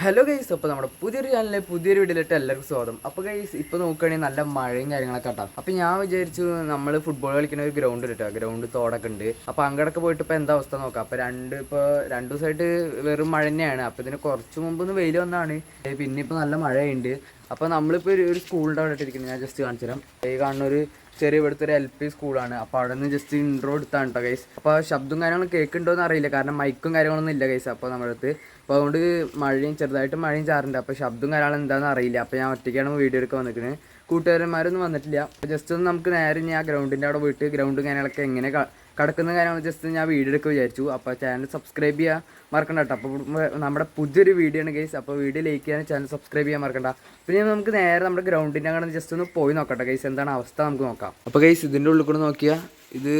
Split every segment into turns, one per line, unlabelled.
Hello guys, അപ്പോൾ നമ്മുടെ പുതിയൊരു ചാനലിലെ പുതിയൊരു വീഡിയോയിലിട്ട് എല്ലാവർക്കും സ്വാഗതം. അപ്പോൾ ഗൈസ് ഇപ്പോൾ നോക്കുകയാണെങ്കിൽ നല്ല മഴയും കാര്യങ്ങളൊക്കെ ഉണ്ടാകും. അപ്പോൾ ഞാൻ വിചാരിച്ചു നമ്മൾ ഫുട്ബോൾ കളിക്കുന്ന ഒരു ഗ്രൗണ്ട് കിട്ടുക, ഗ്രൗണ്ട് തോടൊക്കെ ഉണ്ട്. അപ്പോൾ അങ്ങോട്ടൊക്കെ പോയിട്ട് ഇപ്പോൾ എന്താ അവസ്ഥ നോക്കാം. അപ്പോൾ രണ്ട് ദിവസമായിട്ട് വെറും മഴ തന്നെയാണ്. അപ്പോൾ ഇതിന് കുറച്ച് മുമ്പൊന്ന് വെയിൽ വന്നാണ്, പിന്നെ ഇപ്പോൾ നല്ല മഴയുണ്ട്. അപ്പോൾ നമ്മളിപ്പോൾ ഒരു സ്കൂളിൻ്റെ അവിടെ ഇട്ടിരിക്കുന്നത് ഞാൻ ജസ്റ്റ് കാണിച്ചു തരാം. ഈ കാണുന്ന ഒരു ചെറിയ ഇവിടുത്തെ ഒരു LP സ്കൂളാണ്. അപ്പോൾ അവിടെ നിന്ന് ജസ്റ്റ് ഇൻട്രോ എടുത്താണ് കേട്ടോ ഗൈസ്. അപ്പോൾ ശബ്ദവും കാര്യങ്ങളും കേൾക്കുന്നുണ്ടോയെന്ന് അറിയില്ല, കാരണം മൈക്കും കാര്യങ്ങളൊന്നും ഇല്ല ഗൈസ്. അപ്പോൾ നമ്മുടെ അടുത്ത് അപ്പോൾ അതുകൊണ്ട് ചെറുതായിട്ട് മഴയും ചാറുണ്ട്. അപ്പോൾ ശബ്ദവും കാര്യങ്ങളും എന്താണെന്ന് അറിയില്ല. അപ്പോൾ ഞാൻ ഒറ്റയ്ക്കാണ് വീഡിയോ എടുക്കാൻ വന്നിരിക്കുന്നത്, കൂട്ടുകാരന്മാരൊന്നും വന്നിട്ടില്ല. അപ്പോൾ ജസ്റ്റ് ഒന്ന് നമുക്ക് നേരെ ഞാൻ ഗ്രൗണ്ടിൻ്റെ അവിടെ പോയിട്ട് ഗ്രൗണ്ടും കാര്യങ്ങളൊക്കെ എങ്ങനെ കിടക്കുന്ന കാര്യങ്ങൾ ജസ്റ്റ് ഞാൻ വീഡിയോ എടുക്കുക വിചാരിച്ചു. അപ്പോൾ ചാനൽ സബ്സ്ക്രൈബ് ചെയ്യാൻ മറക്കണ്ട കേട്ടോ. അപ്പോൾ നമ്മുടെ പുതിയൊരു വീഡിയോ ആണ് ഗൈസ്. അപ്പോൾ വീഡിയോ ലൈക്ക് ചെയ്യാൻ ചാനൽ സബ്സ്ക്രൈബ് ചെയ്യാൻ മറക്കണ്ട. പിന്നെ നമുക്ക് നേരെ നമ്മുടെ ഗ്രൗണ്ടിൻ്റെ അങ്ങനെ ജസ്റ്റ് ഒന്ന് പോയി നോക്കട്ടെ ഗൈസ്, എന്താണ് അവസ്ഥ നമുക്ക് നോക്കാം. അപ്പോൾ ഗൈസ് ഇതിൻ്റെ ഉള്ളിൽ കൂടെ നോക്കിയാൽ ഇത്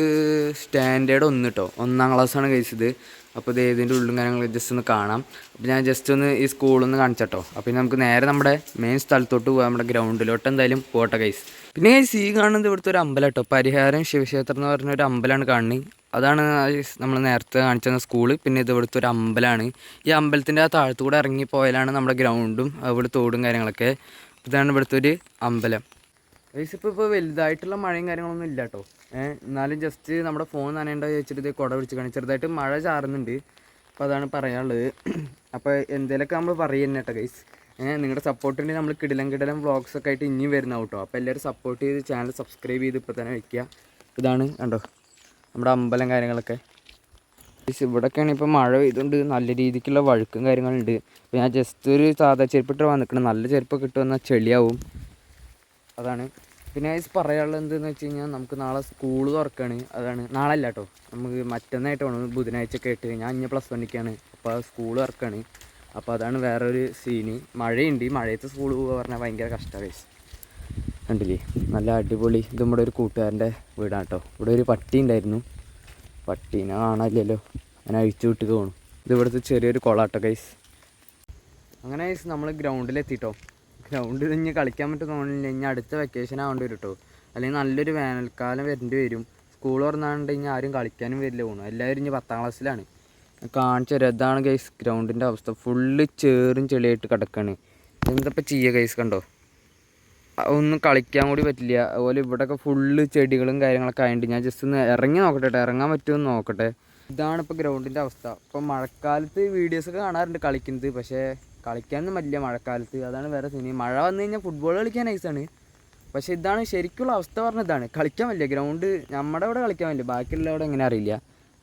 സ്റ്റാൻഡേർഡ് 1 കേട്ടോ, 1ാം ക്ലാസ്സാണ് ഗൈസ് ഇത്. അപ്പോൾ ഇത് ഇതിൻ്റെ ഉള്ളും കാര്യങ്ങൾ ജസ്റ്റ് ഒന്ന് കാണാം. അപ്പോൾ ഞാൻ ജസ്റ്റ് ഒന്ന് ഈ സ്കൂളൊന്ന് കാണിച്ചട്ടോ. അപ്പോൾ നമുക്ക് നേരെ നമ്മുടെ മെയിൻ സ്ഥലത്തോട്ട് പോകാം, നമ്മുടെ ഗ്രൗണ്ടിലോട്ട് എന്തായാലും പോട്ടെ ഗൈസ്. പിന്നെ ഗൈസ് ഈ കാണുന്നത് ഇവിടുത്തെ ഒരു അമ്പലം കേട്ടോ, പരിഹാരം ശിവക്ഷേത്രം എന്ന് പറഞ്ഞ ഒരു അമ്പലമാണ് കാണുന്നത്. അതാണ് നമ്മൾ നേരത്തെ കാണിച്ച സ്കൂള്. പിന്നെ ഇത് ഇവിടുത്തെ ഒരു അമ്പലമാണ്. ഈ അമ്പലത്തിൻ്റെ ആ താഴത്തുകൂടെ ഇറങ്ങി പോയാലാണ് നമ്മുടെ ഗ്രൗണ്ടും അവിടെ തോടും കാര്യങ്ങളൊക്കെ. ഇതാണ് ഇവിടുത്തെ ഒരു അമ്പലം ഗൈസ്. ഇപ്പോൾ വലുതായിട്ടുള്ള മഴയും കാര്യങ്ങളൊന്നും ഇല്ല കേട്ടോ. എന്നാലും ജസ്റ്റ് നമ്മുടെ ഫോൺ നനയേണ്ട ചോദിച്ചിട്ട് ഇത് കുട പിടിച്ച് കാണി, ചെറുതായിട്ട് മഴ ചാറുന്നുണ്ട്. അപ്പോൾ അതാണ് പറയാനുള്ളത്. അപ്പോൾ എന്തെങ്കിലുമൊക്കെ നമ്മൾ പറയുന്നത് കേട്ടോ ഗൈസ്. നിങ്ങളുടെ സപ്പോർട്ടിൻ്റെ നമ്മൾ കിടിലം വ്ളോഗ്സൊക്കെ ആയിട്ട് ഇനിയും വരുന്ന കേട്ടോ. അപ്പോൾ എല്ലാവരും സപ്പോർട്ട് ചെയ്ത് ചാനൽ സബ്സ്ക്രൈബ് ചെയ്ത് ഇപ്പോൾ തന്നെ വയ്ക്കുക. ഇതാണ് കണ്ടോ നമ്മുടെ അമ്പലം കാര്യങ്ങളൊക്കെ. ഇവിടെയൊക്കെയാണ് ഇപ്പോൾ മഴ പെയ്തുകൊണ്ട് നല്ല രീതിക്കുള്ള വഴുക്കും കാര്യങ്ങളുണ്ട്. അപ്പോൾ ഞാൻ ജസ്റ്റ് ഒരു സാധാ ചെരുപ്പിട്ട് വന്നിക്കണം, നല്ല ചെരുപ്പൊക്കെ ഇട്ട് വന്നാൽ ചെളിയാവും. അതാണ് പിന്നെ പറയാനുള്ളത് എന്തെന്ന് വെച്ച് കഴിഞ്ഞാൽ നമുക്ക് നാളെ സ്കൂൾ തുറക്കുകയാണ്. അതാണ് നാളെ അല്ല കേട്ടോ, നമുക്ക് മറ്റന്നായിട്ട് വേണം, ബുധനാഴ്ചയൊക്കെ ആയിട്ട്. ഞാൻ ഇനി +1ക്കാണ്. അപ്പോൾ സ്കൂൾ തുറക്കുകയാണ്. അപ്പോൾ അതാണ് വേറൊരു സീന്. മഴയുണ്ട്, ഈ മഴയത്ത് സ്കൂൾ പോകുക പറഞ്ഞാൽ ഭയങ്കര കഷ്ടമാണ് ഗൈസ്. കണ്ടില്ലേ നല്ല അടിപൊളി. ഇത് നമ്മുടെ ഒരു കൂട്ടുകാരൻ്റെ വീടാണ് കേട്ടോ. ഇവിടെ ഒരു പട്ടി ഉണ്ടായിരുന്നു, പട്ടീനെ കാണാനില്ലല്ലോ, അങ്ങനെ അഴിച്ചു വിട്ട് പോകണം. ഇത് ഇവിടുത്തെ ചെറിയൊരു കുളാട്ടോ ഗൈസ്. അങ്ങനെ ഗൈസ് നമ്മൾ ഗ്രൗണ്ടിലെത്തിട്ടോ. ഗ്രൗണ്ടിൽ ഇനി കളിക്കാൻ പറ്റുന്ന തോന്നില്ല, ഇനി അടുത്ത വെക്കേഷൻ ആവേണ്ടി വരും കേട്ടോ. അല്ലെങ്കിൽ നല്ലൊരു വേനൽക്കാലം വരേണ്ടി വരും. സ്കൂൾ തുറന്നാണ്ട് കഴിഞ്ഞാൽ ആരും കളിക്കാനും വരില്ല തോന്നുന്നു. എല്ലാവരും ഇനി 10ാം ക്ലാസ്സിലാണ്. കാണിച്ചു തരാം. ഇതാണ് ഗൈസ് ഗ്രൗണ്ടിൻ്റെ അവസ്ഥ. ഫുള്ള് ചേറും ചെളിയായിട്ട് കിടക്കുകയാണ്. എന്തപ്പോൾ ചെയ്യുക ഗൈസ്, കണ്ടോ, ഒന്നും കളിക്കാൻ കൂടി പറ്റില്ല. അതുപോലെ ഇവിടെയൊക്കെ ഫുള്ള് ചെടികളും കാര്യങ്ങളൊക്കെ ആയതുകൊണ്ട് ഞാൻ ജസ്റ്റ് ഒന്ന് ഇറങ്ങി നോക്കട്ടെ, ഇറങ്ങാൻ പറ്റുമെന്ന് നോക്കട്ടെ. ഇതാണ് ഇപ്പോൾ ഗ്രൗണ്ടിൻ്റെ അവസ്ഥ. ഇപ്പോൾ മഴക്കാലത്ത് വീഡിയോസൊക്കെ കാണാറുണ്ട് കളിക്കുന്നത്, പക്ഷേ കളിക്കാനൊന്നും പറ്റില്ല മഴക്കാലത്ത്. അതാണ് വേറെ സീനി. മഴ വന്നു കഴിഞ്ഞാൽ ഫുട്ബോൾ കളിക്കാൻ നൈസാണ്, പക്ഷേ ഇതാണ് ശരിക്കുള്ള അവസ്ഥ പറഞ്ഞതാണ്. കളിക്കാൻ പറ്റില്ല, ഗ്രൗണ്ട് നമ്മുടെ അവിടെ കളിക്കാൻ പറ്റില്ല, ബാക്കിയുള്ള അവിടെ എങ്ങനെ അറിയില്ല.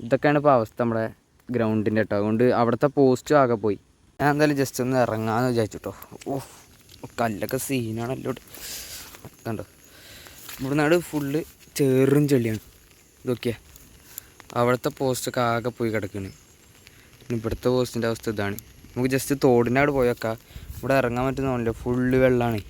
ഇതൊക്കെയാണ് ഇപ്പോൾ അവസ്ഥ നമ്മുടെ ഗ്രൗണ്ടിൻ്റെ കേട്ടോ. അതുകൊണ്ട് അവിടുത്തെ പോസ്റ്റും ആകെ പോയി. ഞാൻ എന്തായാലും ജസ്റ്റ് ഒന്ന് ഇറങ്ങാമെന്ന് വിചാരിച്ചു കേട്ടോ. കല്ലൊക്കെ സീനാണല്ലോ. കണ്ടോ ഇവിടുന്നാട് ഫുള്ള് ചേറും ചെളിയാണ്. ഇതൊക്കെയാ അവിടുത്തെ പോസ്റ്റൊക്കെ ആകെ പോയി കിടക്കുകയാണ്. ഇവിടുത്തെ പോസ്റ്റിൻ്റെ അവസ്ഥ ഇതാണ്. നമുക്ക് ജസ്റ്റ് തോടിൻ്റെ അവിടെ പോയേക്കാം. ഇവിടെ ഇറങ്ങാൻ പറ്റുന്നില്ല, ഫുള്ള് വെള്ളമാണ്.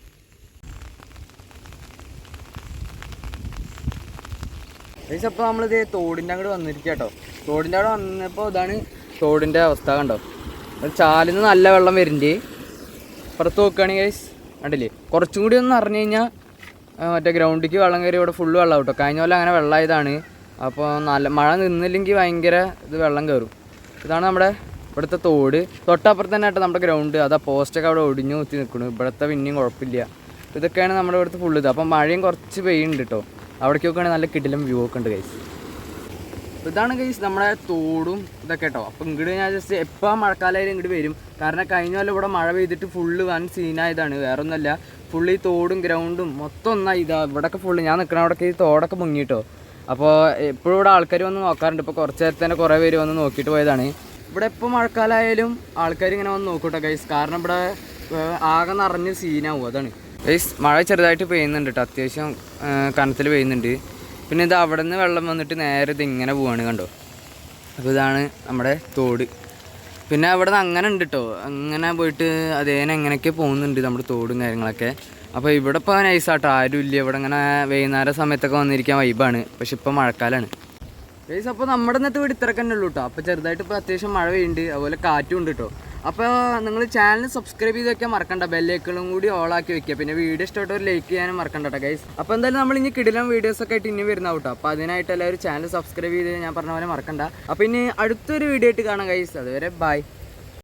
അപ്പോൾ നമ്മളിത് തോടിൻ്റെ അങ്ങോട്ട് വന്നിരിക്കുക കേട്ടോ. തോടിൻ്റെ അവിടെ വന്നപ്പോൾ ഇതാണ് തോടിൻ്റെ അവസ്ഥ. കണ്ടോ ചാലിൽ നിന്ന് നല്ല വെള്ളം വരുന്നുണ്ട്. പുറത്ത് നോക്കുകയാണെങ്കിൽ ഗൈസ് കണ്ടില്ലേ, കുറച്ചും കൂടി ഒന്ന് അറിഞ്ഞു കഴിഞ്ഞാൽ മറ്റേ ഗ്രൗണ്ടിലേക്ക് വെള്ളം കയറി ഇവിടെ ഫുള്ള് വെള്ളം കേട്ടോ. കഴിഞ്ഞ പോലെ അങ്ങനെ വെള്ളമായതാണ്. അപ്പോൾ നല്ല മഴ നിന്നില്ലെങ്കിൽ ഭയങ്കര വെള്ളം കയറും. ഇതാണ് നമ്മുടെ ഇവിടുത്തെ തോട്. തൊട്ടപ്പുറത്ത് തന്നെ ആയിട്ട് നമ്മുടെ ഗ്രൗണ്ട്. അതാ പോസ്റ്റൊക്കെ അവിടെ ഒടിഞ്ഞു കുത്തി നിൽക്കുന്നു. ഇവിടുത്തെ പിന്നെയും കുഴപ്പമില്ല. ഇതൊക്കെയാണ് നമ്മുടെ ഇവിടുത്തെ ഫുള്ള് ഇത്. അപ്പം മഴയും കുറച്ച് പെയ്യുന്നുണ്ട് കേട്ടോ. അവിടേക്ക് നോക്കുകയാണെങ്കിൽ നല്ല കിടിലം വ്യൂ ഒക്കെ ഉണ്ട് ഗൈസ്. ഇതാണ് ഗൈസ് നമ്മുടെ തോടും ഇതൊക്കെ കേട്ടോ. അപ്പോൾ ഇങ്ങോട്ട് ഞാൻ ജസ്റ്റ് എപ്പോൾ മഴക്കാലമായാലും ഇങ്ങോട്ട് വരും, കാരണം കഴിഞ്ഞ പോലെ ഇവിടെ മഴ പെയ്തിട്ട് ഫുള്ള് വൻ സീനായതാണ്. വേറെ ഒന്നുമല്ല, ഫുള്ള് ഈ തോടും ഗ്രൗണ്ടും മൊത്തം ഒന്നായി. ഇവിടെയൊക്കെ ഫുള്ള് ഞാൻ നിൽക്കണ അവിടെയൊക്കെ ഈ തോടൊക്കെ മുങ്ങിട്ടോ. അപ്പോൾ എപ്പോഴും ഇവിടെ ആൾക്കാർ വന്ന് നോക്കാറുണ്ട്. ഇപ്പോൾ കുറച്ച് നേരത്തെ തന്നെ കുറേ പേര് വന്ന് നോക്കിയിട്ട് പോയതാണ്. ഇവിടെ എപ്പോൾ മഴക്കാലമായാലും ആൾക്കാർ ഇങ്ങനെ വന്ന് നോക്കൂട്ടോ ഗൈസ്, കാരണം ഇവിടെ ആകെ നിറഞ്ഞ് സീനാവും. അതാണ് ഗൈസ്. മഴ ചെറുതായിട്ട് പെയ്യുന്നുണ്ട് കേട്ടോ, അത്യാവശ്യം കനത്തിൽ പെയ്യുന്നുണ്ട്. പിന്നെ ഇത് അവിടെ നിന്ന് വെള്ളം വന്നിട്ട് നേരെ ഇത് ഇങ്ങനെ പോവാണ് കണ്ടോ. അപ്പോൾ ഇതാണ് നമ്മുടെ തോട്. പിന്നെ അവിടെ നിന്ന് അങ്ങനെ ഉണ്ട് കേട്ടോ, അങ്ങനെ പോയിട്ട് അതേനെ എങ്ങനെയൊക്കെ പോകുന്നുണ്ട് നമ്മുടെ തോടും കാര്യങ്ങളൊക്കെ. അപ്പോൾ ഇവിടെ ഇപ്പോൾ നൈസാട്ടോ, ആരും ഇല്ല ഇവിടെ. ഇങ്ങനെ വൈകുന്നേരം സമയത്തൊക്കെ വന്നിരിക്കാൻ വൈബാണ്. പക്ഷെ ഇപ്പോൾ മഴക്കാലമാണ് ഗൈസ്. അപ്പോൾ നമ്മുടെ ഇന്നത്തെ വീട് ഇത്രയൊക്കെ തന്നെ ഉള്ളൂ കേട്ടോ. അപ്പോൾ ചെറുതായിട്ട് ഇപ്പോൾ അത്യാവശ്യം മഴ പെയ്യുന്നുണ്ട്, അതുപോലെ കാറ്റും ഉണ്ട് കേട്ടോ. അപ്പോൾ നിങ്ങൾ ചാനൽ സബ്സ്ക്രൈബ് ചെയ്ത് വെക്കാൻ മറക്കണ്ട, ബെല്ലൈക്കണും കൂടി ഓളാക്കി വെക്കുക. പിന്നെ വീഡിയോ ഇഷ്ടപ്പെട്ടവർ ലൈക്ക് ചെയ്യാനും മറക്കണ്ട കേട്ടോ ഗൈസ്. അപ്പോൾ എന്തായാലും നമ്മൾ ഇനി കിടിലം വീഡിയോസൊക്കെ ആയിട്ട് ഇനി വരുന്ന കേട്ടോ. അപ്പോൾ അതിനായിട്ട് എല്ലാവരും ചാനൽ സബ്സ്ക്രൈബ് ചെയ്ത് ഞാൻ പറഞ്ഞ പോലെ മറക്കണ്ട. അപ്പോൾ ഇനി അടുത്തൊരു വീഡിയോ ആയിട്ട് കാണാം ഗൈസ്. അതുവരെ ബൈ.